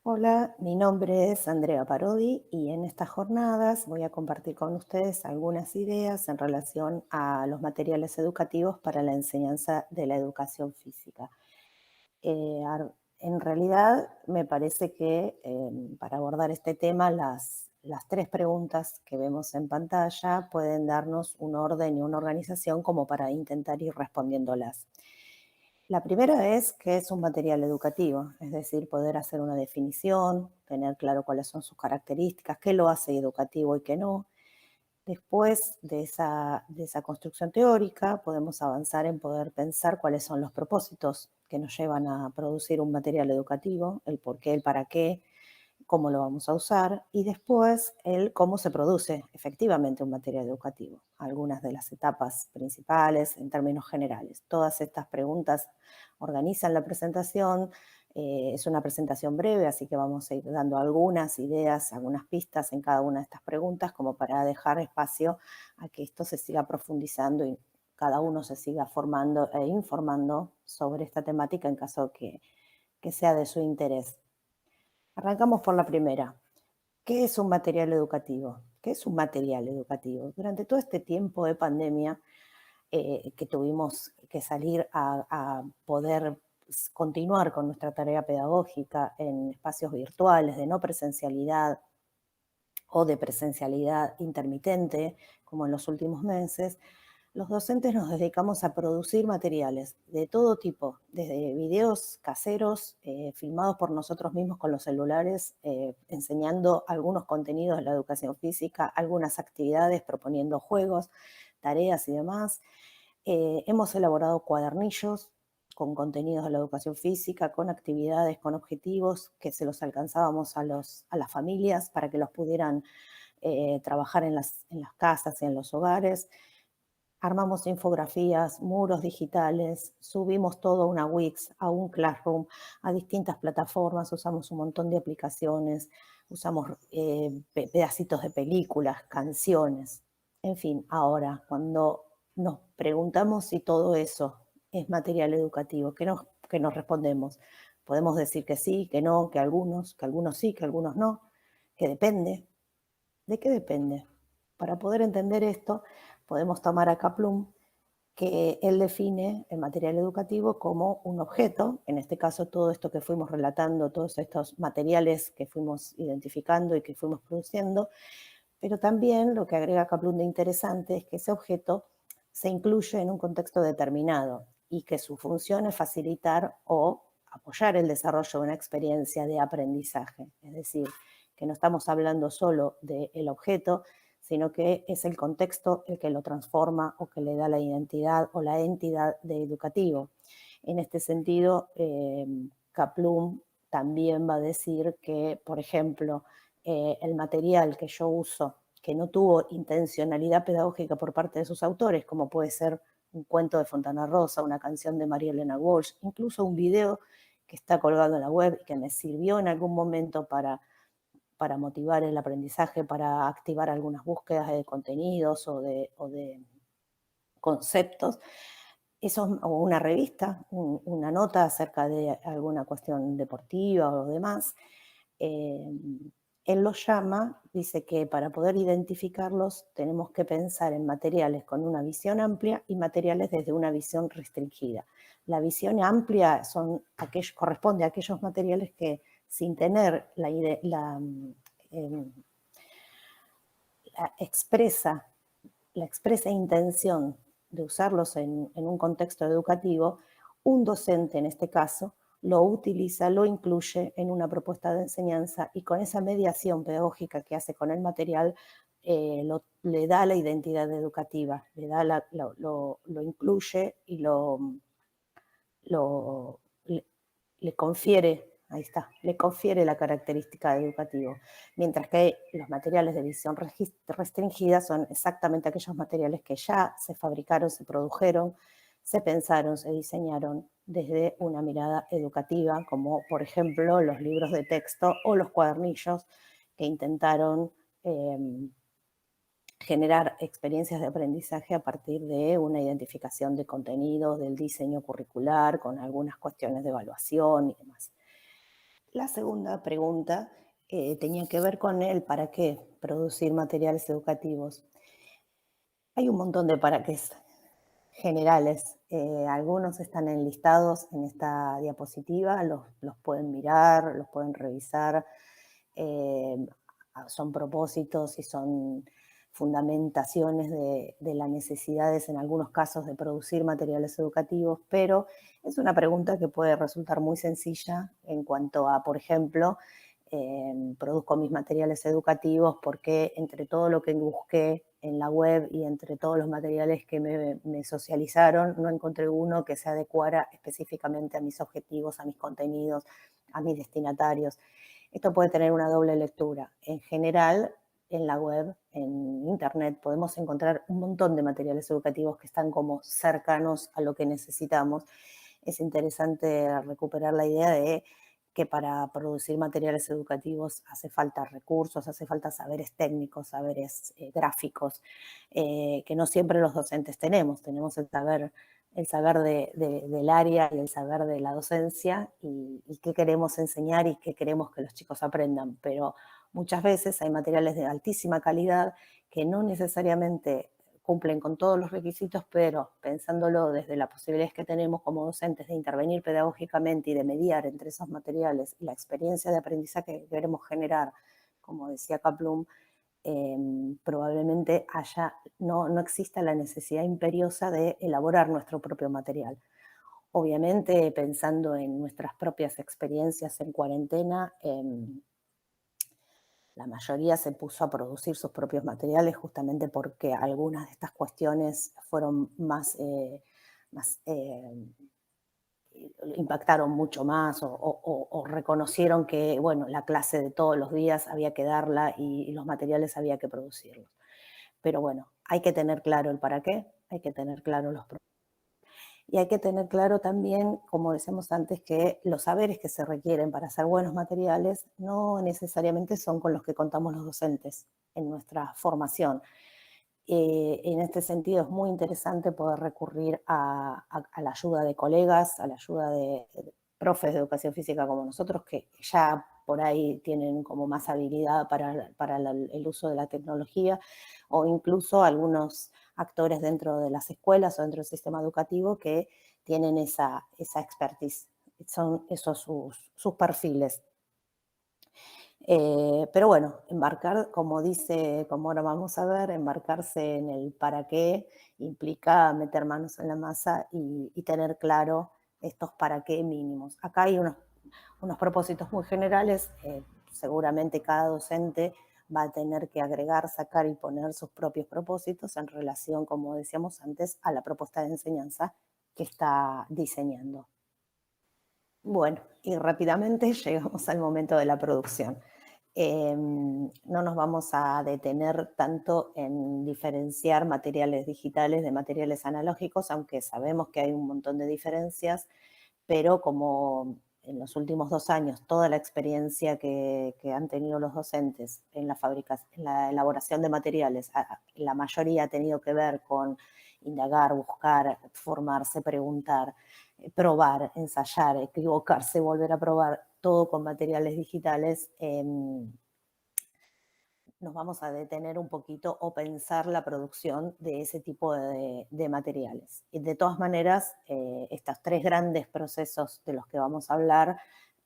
Hola, mi nombre es Andrea Parodi y en estas jornadas voy a compartir con ustedes algunas ideas en relación a los materiales educativos para la enseñanza de la educación física. En realidad, me parece que para abordar este tema, las tres preguntas que vemos en pantalla pueden darnos un orden y una organización como para intentar ir respondiéndolas. La primera es qué es un material educativo, es decir, poder hacer una definición, tener claro cuáles son sus características, qué lo hace educativo y qué no. Después de esa construcción teórica, podemos avanzar en poder pensar cuáles son los propósitos que nos llevan a producir un material educativo, el por qué, el para qué, cómo lo vamos a usar y después el cómo se produce efectivamente un material educativo. Algunas de las etapas principales en términos generales. Todas estas preguntas organizan la presentación. Es una presentación breve, así que vamos a ir dando algunas ideas, algunas pistas en cada una de estas preguntas como para dejar espacio a que esto se siga profundizando y cada uno se siga formando e informando sobre esta temática en caso que sea de su interés. Arrancamos por la primera. ¿Qué es un material educativo? ¿Qué es un material educativo? Durante todo este tiempo de pandemia que tuvimos que salir a poder continuar con nuestra tarea pedagógica en espacios virtuales de no presencialidad o de presencialidad intermitente, como en los últimos meses, los docentes nos dedicamos a producir materiales de todo tipo, desde videos caseros filmados por nosotros mismos con los celulares, enseñando algunos contenidos de la educación física, algunas actividades, proponiendo juegos, tareas y demás. Hemos elaborado cuadernillos con contenidos de la educación física, con actividades, con objetivos que se los alcanzábamos a las familias para que los pudieran trabajar en las casas y en los hogares. Armamos infografías, muros digitales, subimos todo a una Wix, a un Classroom, a distintas plataformas, usamos un montón de aplicaciones, usamos pedacitos de películas, canciones. En fin, ahora, cuando nos preguntamos si todo eso es material educativo, ¿qué nos respondemos? Podemos decir que sí, que no, que algunos sí, que algunos no, que depende. ¿De qué depende? Para poder entender esto, podemos tomar a Kaplum, que él define el material educativo como un objeto, en este caso todo esto que fuimos relatando, todos estos materiales que fuimos identificando y que fuimos produciendo, pero también lo que agrega Kaplum de interesante es que ese objeto se incluye en un contexto determinado y que su función es facilitar o apoyar el desarrollo de una experiencia de aprendizaje. Es decir, que no estamos hablando solo del objeto, sino que es el contexto el que lo transforma o que le da la identidad o la entidad de educativo. En este sentido, Kaplum también va a decir que, por ejemplo, el material que yo uso, que no tuvo intencionalidad pedagógica por parte de sus autores, como puede ser un cuento de Fontana Rosa, una canción de María Elena Walsh, incluso un video que está colgado en la web y que me sirvió en algún momento para motivar el aprendizaje, para activar algunas búsquedas de contenidos o de conceptos, eso, o una revista, una nota acerca de alguna cuestión deportiva o demás, eh, él los llama, dice que para poder identificarlos tenemos que pensar en materiales con una visión amplia y materiales desde una visión restringida. La visión amplia corresponde a aquellos materiales que sin tener la expresa la expresa intención de usarlos en un contexto educativo, un docente en este caso lo utiliza, lo incluye en una propuesta de enseñanza y con esa mediación pedagógica que hace con el material, le da la identidad educativa, lo incluye y lo, le confiere, ahí está, le confiere la característica de educativo, mientras que los materiales de visión restringida son exactamente aquellos materiales que ya se fabricaron, se produjeron, se pensaron, se diseñaron desde una mirada educativa, como por ejemplo los libros de texto o los cuadernillos que intentaron generar experiencias de aprendizaje a partir de una identificación de contenidos, del diseño curricular, con algunas cuestiones de evaluación y demás. La segunda pregunta tenía que ver con el para qué producir materiales educativos. Hay un montón de para qué generales. Algunos están enlistados en esta diapositiva, los pueden mirar, los pueden revisar. eh, Son propósitos y son fundamentaciones de las necesidades, en algunos casos, de producir materiales educativos, pero es una pregunta que puede resultar muy sencilla en cuanto a, por ejemplo, produzco mis materiales educativos porque entre todo lo que busqué en la web y entre todos los materiales que me socializaron, no encontré uno que se adecuara específicamente a mis objetivos, a mis contenidos, a mis destinatarios. Esto puede tener una doble lectura. En general, en la web, en internet, podemos encontrar un montón de materiales educativos que están como cercanos a lo que necesitamos. Es interesante recuperar la idea de que para producir materiales educativos hace falta recursos, hace falta saberes técnicos, saberes gráficos, que no siempre los docentes tenemos. Tenemos el saber del área y el saber de la docencia y qué queremos enseñar y qué queremos que los chicos aprendan, pero muchas veces hay materiales de altísima calidad que no necesariamente cumplen con todos los requisitos, pero pensándolo desde las posibilidades que tenemos como docentes de intervenir pedagógicamente y de mediar entre esos materiales y la experiencia de aprendizaje que queremos generar, como decía Kaplum, probablemente no exista la necesidad imperiosa de elaborar nuestro propio material. Obviamente, pensando en nuestras propias experiencias en cuarentena, la mayoría se puso a producir sus propios materiales justamente porque algunas de estas cuestiones fueron más impactaron mucho más o reconocieron que, bueno, la clase de todos los días había que darla y los materiales había que producirlos. Pero bueno, hay que tener claro el para qué, hay que tener claro los y hay que tener claro también, como decíamos antes, que los saberes que se requieren para hacer buenos materiales no necesariamente son con los que contamos los docentes en nuestra formación. En este sentido es muy interesante poder recurrir a la ayuda de colegas, a la ayuda de profes de educación física como nosotros, que ya por ahí tienen como más habilidad para el uso de la tecnología, o incluso algunos actores dentro de las escuelas o dentro del sistema educativo que tienen esa expertise. Son esos sus perfiles. Pero bueno, embarcar, como dice, como ahora vamos a ver, embarcarse en el para qué implica meter manos en la masa y tener claro estos para qué mínimos. Acá hay unos propósitos muy generales, seguramente cada docente va a tener que agregar, sacar y poner sus propios propósitos en relación, como decíamos antes, a la propuesta de enseñanza que está diseñando. Bueno, y rápidamente llegamos al momento de la producción. No nos vamos a detener tanto en diferenciar materiales digitales de materiales analógicos, aunque sabemos que hay un montón de diferencias, pero como en los últimos 2 años toda la experiencia que han tenido los docentes en en la elaboración de materiales, la mayoría ha tenido que ver con indagar, buscar, formarse, preguntar, probar, ensayar, equivocarse, volver a probar, todo con materiales digitales. Nos vamos a detener un poquito o pensar la producción de ese tipo de materiales. Y de todas maneras, estos tres grandes procesos de los que vamos a hablar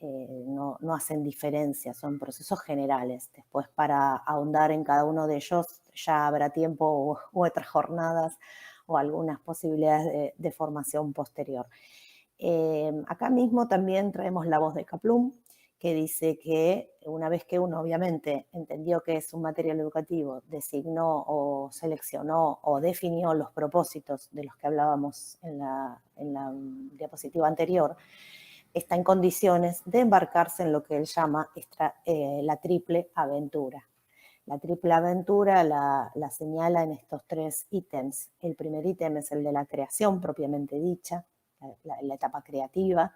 no hacen diferencia, son procesos generales. Después, para ahondar en cada uno de ellos, ya habrá tiempo u otras jornadas o algunas posibilidades de formación posterior. Acá mismo también traemos la voz de Kaplum, que dice que una vez que uno obviamente entendió que es un material educativo, designó o seleccionó o definió los propósitos de los que hablábamos en la diapositiva anterior, está en condiciones de embarcarse en lo que él llama la triple aventura. La triple aventura la señala en estos 3 ítems. El primer ítem es el de la creación propiamente dicha, la etapa creativa.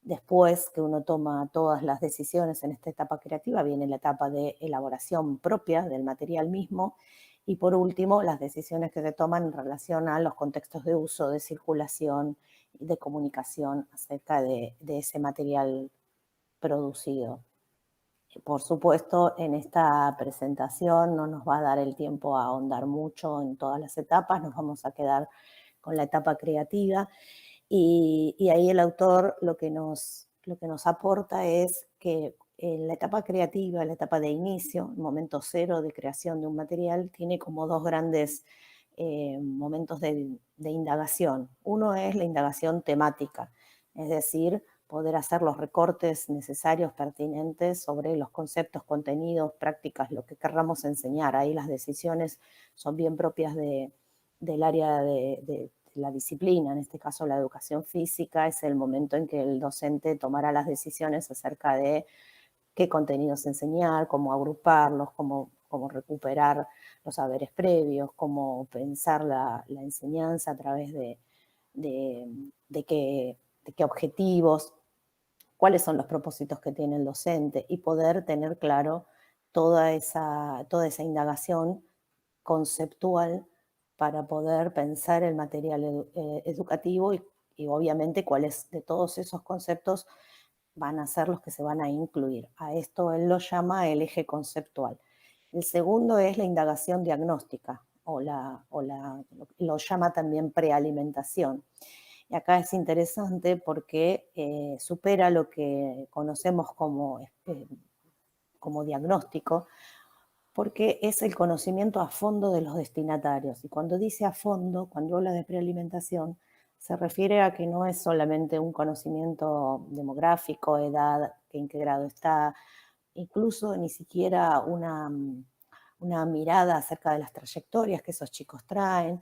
Después que uno toma todas las decisiones en esta etapa creativa, viene la etapa de elaboración propia del material mismo. Y por último, las decisiones que se toman en relación a los contextos de uso, de circulación y de comunicación acerca de ese material producido. Por supuesto, en esta presentación no nos va a dar el tiempo a ahondar mucho en todas las etapas, nos vamos a quedar con la etapa creativa y ahí el autor lo que nos aporta es que en la etapa creativa, la etapa de inicio, el momento cero de creación de un material, tiene como dos grandes momentos de indagación. Uno es la indagación temática, es decir, poder hacer los recortes necesarios, pertinentes sobre los conceptos, contenidos, prácticas, lo que querramos enseñar. Ahí las decisiones son bien propias del área de la disciplina, en este caso la educación física, es el momento en que el docente tomará las decisiones acerca de qué contenidos enseñar, cómo agruparlos, cómo recuperar los saberes previos, cómo pensar la enseñanza a través de, de qué objetivos, cuáles son los propósitos que tiene el docente y poder tener claro toda esa indagación conceptual para poder pensar el material educativo y obviamente cuáles de todos esos conceptos van a ser los que se van a incluir. A esto él lo llama el eje conceptual. El segundo es la indagación diagnóstica lo llama también prealimentación. Y acá es interesante porque supera lo que conocemos como diagnóstico, porque es el conocimiento a fondo de los destinatarios. Y cuando dice a fondo, cuando habla de prealimentación, se refiere a que no es solamente un conocimiento demográfico, edad, en qué grado está, incluso ni siquiera una mirada acerca de las trayectorias que esos chicos traen,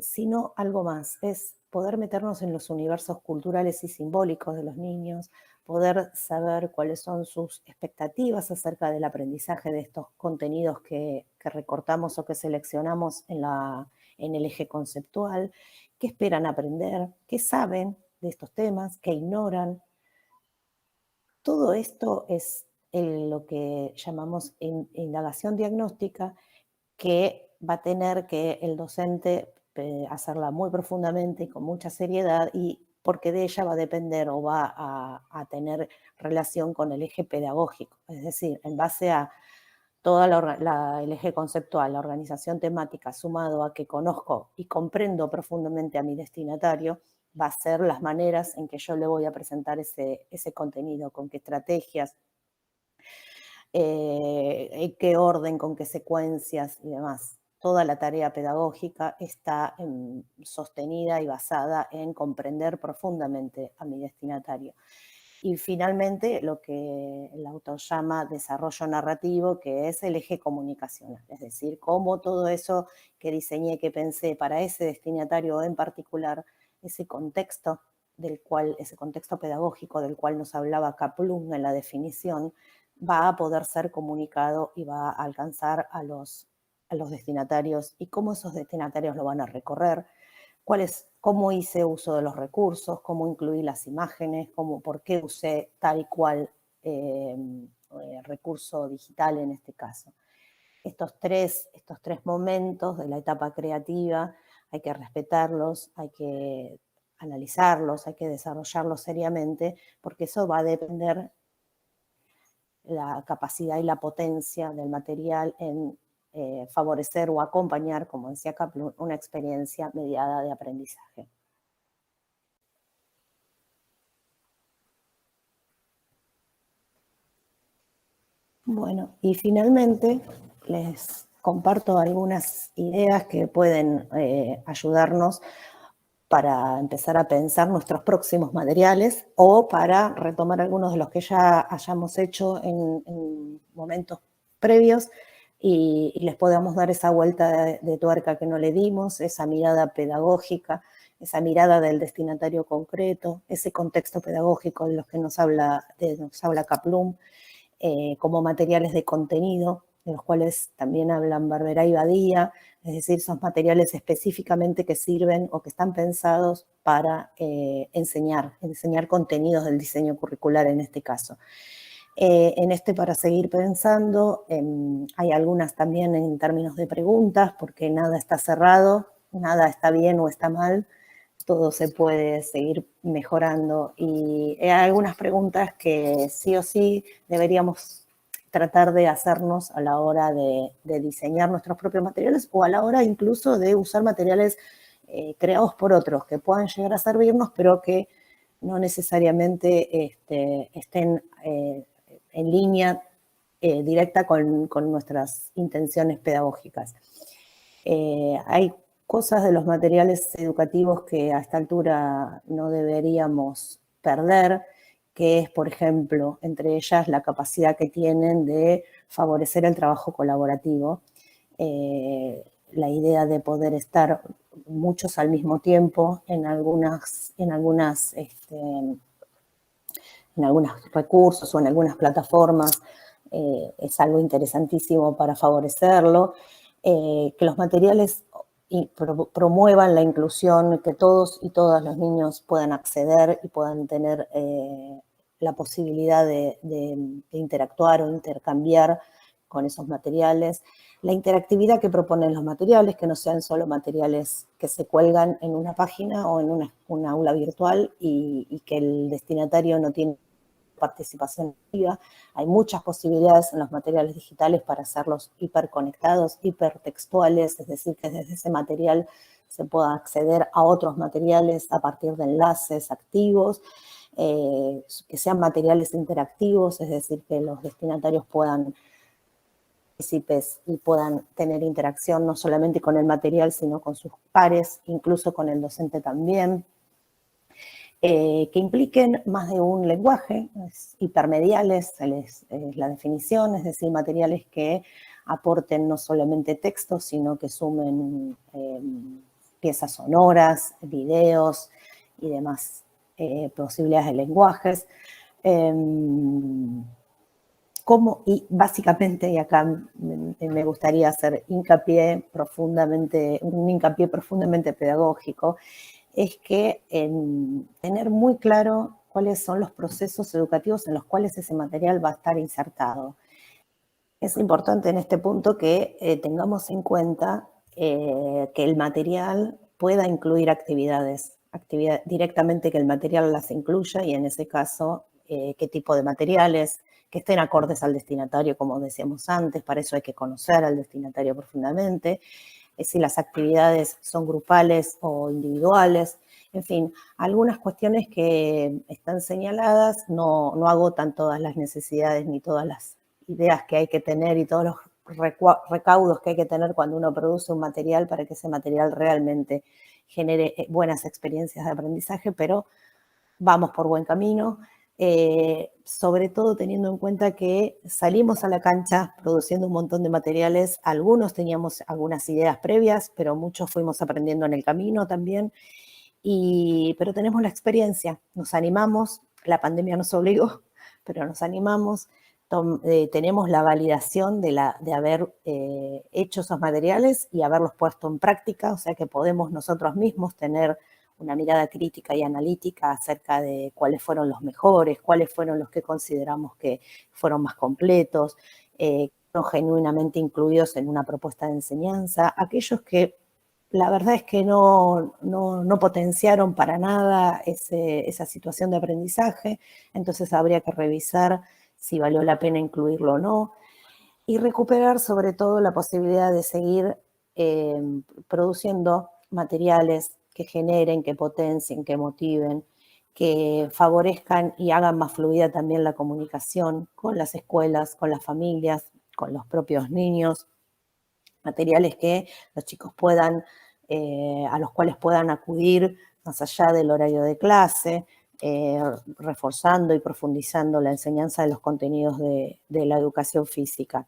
sino algo más, es poder meternos en los universos culturales y simbólicos de los niños, poder saber cuáles son sus expectativas acerca del aprendizaje de estos contenidos que recortamos o que seleccionamos en el eje conceptual, qué esperan aprender, qué saben de estos temas, qué ignoran. Todo esto es lo que llamamos indagación diagnóstica, que va a tener que el docente hacerla muy profundamente y con mucha seriedad, y porque de ella va a depender o va a tener relación con el eje pedagógico, es decir, en base a todo el eje conceptual, la organización temática, sumado a que conozco y comprendo profundamente a mi destinatario, va a ser las maneras en que yo le voy a presentar ese contenido, con qué estrategias, en qué orden, con qué secuencias y demás. Toda la tarea pedagógica está sostenida y basada en comprender profundamente a mi destinatario. Y finalmente, lo que el autor llama desarrollo narrativo, que es el eje comunicacional, es decir, cómo todo eso que diseñé, que pensé para ese destinatario en particular, ese contexto ese contexto pedagógico del cual nos hablaba Kaplun en la definición, va a poder ser comunicado y va a alcanzar a los destinatarios y cómo esos destinatarios lo van a recorrer, cómo hice uso de los recursos, cómo incluí las imágenes, por qué usé tal y cual recurso digital en este caso. Estos tres momentos de la etapa creativa hay que respetarlos, hay que analizarlos, hay que desarrollarlos seriamente, porque eso va a depender la capacidad y la potencia del material en favorecer o acompañar, como decía Kaplun, una experiencia mediada de aprendizaje. Bueno, y finalmente les comparto algunas ideas que pueden ayudarnos para empezar a pensar nuestros próximos materiales o para retomar algunos de los que ya hayamos hecho en momentos previos y les podamos dar esa vuelta de tuerca que no le dimos, esa mirada pedagógica, esa mirada del destinatario concreto, ese contexto pedagógico de los que nos habla Kaplun, como materiales de contenido, de los cuales también hablan Barberá y Badía, es decir, son materiales específicamente que sirven o que están pensados para enseñar contenidos del diseño curricular en este caso. Para seguir pensando, hay algunas también en términos de preguntas, porque nada está cerrado, nada está bien o está mal, todo se puede seguir mejorando y hay algunas preguntas que sí o sí deberíamos tratar de hacernos a la hora de diseñar nuestros propios materiales o a la hora incluso de usar materiales creados por otros que puedan llegar a servirnos, pero que no necesariamente estén en línea directa con nuestras intenciones pedagógicas. Hay cosas de los materiales educativos que a esta altura no deberíamos perder, que es, por ejemplo, entre ellas la capacidad que tienen de favorecer el trabajo colaborativo, la idea de poder estar muchos al mismo tiempo en algunos recursos o en algunas plataformas, es algo interesantísimo para favorecerlo, que los materiales promuevan la inclusión, que todos y todas los niños puedan acceder y puedan tener la posibilidad de interactuar o intercambiar con esos materiales. La interactividad que proponen los materiales, que no sean solo materiales que se cuelgan en una página o en una aula virtual y que el destinatario no tiene participación activa. Hay muchas posibilidades en los materiales digitales para hacerlos hiperconectados, hipertextuales, es decir, que desde ese material se pueda acceder a otros materiales a partir de enlaces activos, que sean materiales interactivos, es decir, que los destinatarios puedan partícipes y puedan tener interacción no solamente con el material, sino con sus pares, incluso con el docente también. Que impliquen más de un lenguaje, hipermediales, es la definición, es decir, materiales que aporten no solamente textos, sino que sumen piezas sonoras, videos y demás posibilidades de lenguajes. Y básicamente, y acá me gustaría hacer un hincapié profundamente pedagógico, es que tener muy claro cuáles son los procesos educativos en los cuales ese material va a estar insertado. Es importante en este punto que tengamos en cuenta que el material pueda incluir actividades, directamente que el material las incluya y en ese caso qué tipo de materiales, que estén acordes al destinatario, como decíamos antes, para eso hay que conocer al destinatario profundamente, si las actividades son grupales o individuales, en fin, algunas cuestiones que están señaladas no agotan todas las necesidades ni todas las ideas que hay que tener y todos los recaudos que hay que tener cuando uno produce un material para que ese material realmente genere buenas experiencias de aprendizaje, pero vamos por buen camino. Sobre todo teniendo en cuenta que salimos a la cancha produciendo un montón de materiales, algunos teníamos algunas ideas previas, pero muchos fuimos aprendiendo en el camino también, pero tenemos la experiencia, nos animamos, la pandemia nos obligó, pero nos animamos, tenemos la validación de haber hecho esos materiales y haberlos puesto en práctica, o sea que podemos nosotros mismos tener una mirada crítica y analítica acerca de cuáles fueron los mejores, cuáles fueron los que consideramos que fueron más completos, genuinamente incluidos en una propuesta de enseñanza, aquellos que la verdad es que no potenciaron para nada esa situación de aprendizaje, entonces habría que revisar si valió la pena incluirlo o no, y recuperar sobre todo la posibilidad de seguir produciendo materiales que generen, que potencien, que motiven, que favorezcan y hagan más fluida también la comunicación con las escuelas, con las familias, con los propios niños, materiales que los chicos a los cuales puedan acudir más allá del horario de clase, reforzando y profundizando la enseñanza de los contenidos de la educación física.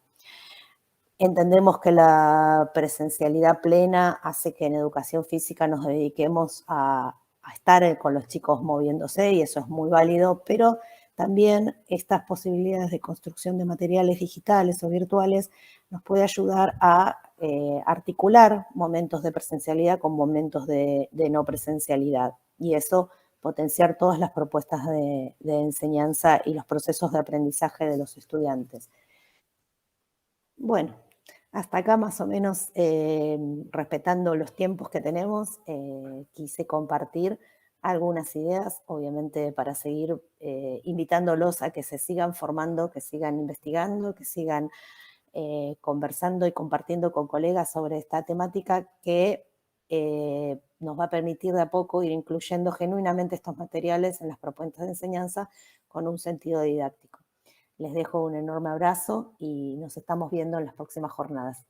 Entendemos que la presencialidad plena hace que en educación física nos dediquemos a estar con los chicos moviéndose y eso es muy válido, pero también estas posibilidades de construcción de materiales digitales o virtuales nos puede ayudar a articular momentos de presencialidad con momentos de no presencialidad y eso potenciar todas las propuestas de enseñanza y los procesos de aprendizaje de los estudiantes. Bueno, Hasta acá más o menos, respetando los tiempos que tenemos, quise compartir algunas ideas, obviamente para seguir invitándolos a que se sigan formando, que sigan investigando, que sigan conversando y compartiendo con colegas sobre esta temática que nos va a permitir de a poco ir incluyendo genuinamente estos materiales en las propuestas de enseñanza con un sentido didáctico. Les dejo un enorme abrazo y nos estamos viendo en las próximas jornadas.